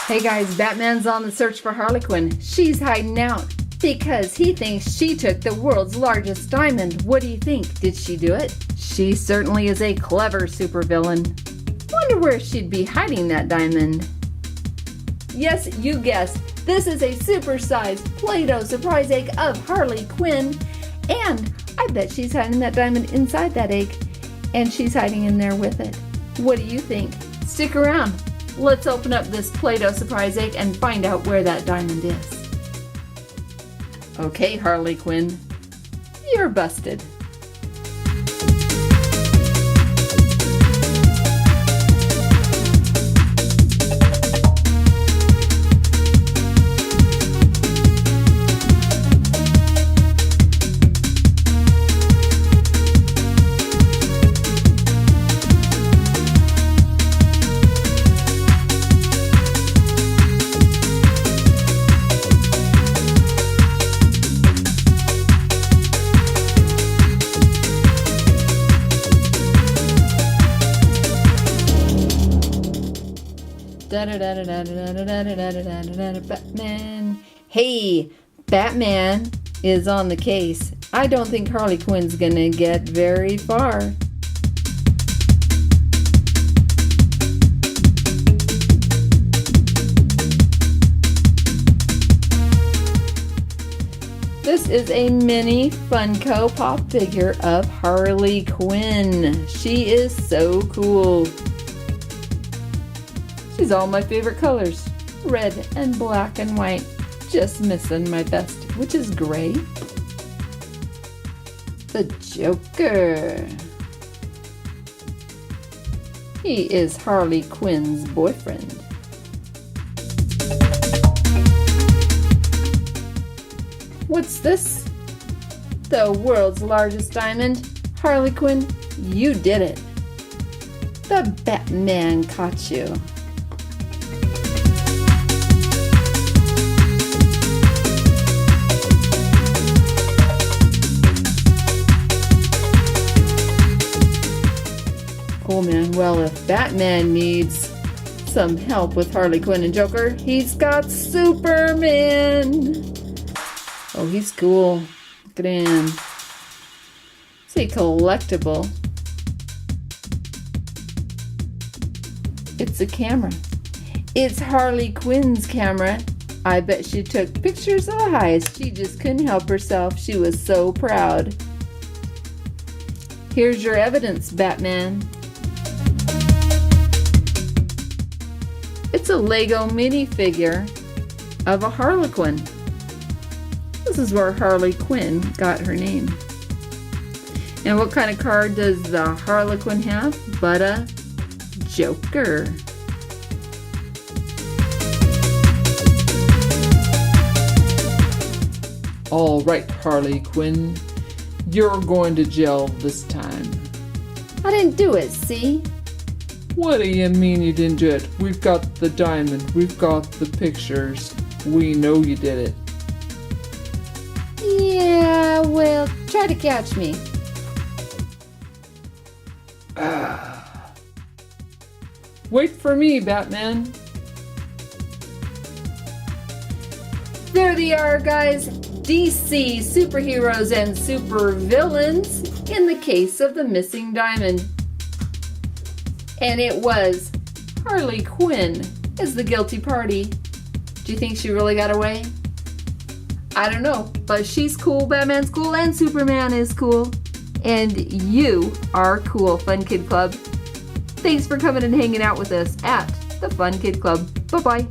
Hey guys, Batman's on the search for Harley Quinn. She's hiding out because he thinks she took the world's largest diamond. What do you think? Did she do it? She certainly is a clever supervillain. Wonder where she'd be hiding that diamond. Yes, you guessed. This is a super-sized Play-Doh surprise egg of Harley Quinn. And I bet she's hiding that diamond inside that egg. And she's hiding in there with it. What do you think? Stick around. Let's open up this Play-Doh surprise egg and find out where that diamond is. Okay, Harley Quinn, you're busted. Batman. Hey, Batman is on the case. I don't think Harley Quinn's gonna get very far. This is a mini Funko Pop figure of Harley Quinn. She is so cool. She's all my favorite colors, red and black and white. Just missing my best, which is gray. The Joker. He is Harley Quinn's boyfriend. What's this? The world's largest diamond. Harley Quinn, you did it. The Batman caught you. Cool, man. Well, if Batman needs some help with Harley Quinn and Joker, he's got Superman. Oh, he's cool. Look at him. It's a collectible. It's a camera. It's Harley Quinn's camera. I bet she took pictures of the highest. She just couldn't help herself. She was so proud. Here's your evidence, Batman. It's a Lego minifigure of a Harley Quinn. This is where Harley Quinn got her name. And what kind of card does the Harley Quinn have? But a Joker. All right, Harley Quinn, you're going to jail this time. I didn't do it, see? What do you mean you didn't do it? We've got the diamond. We've got the pictures. We know you did it. Yeah, well, try to catch me. Wait for me, Batman. There they are, guys. DC superheroes and supervillains in the case of the missing diamond. And it was Harley Quinn as the guilty party. Do you think she really got away? I don't know, but she's cool, Batman's cool, and Superman is cool. And you are cool, Fun Kid Club. Thanks for coming and hanging out with us at the Fun Kid Club. Bye-bye.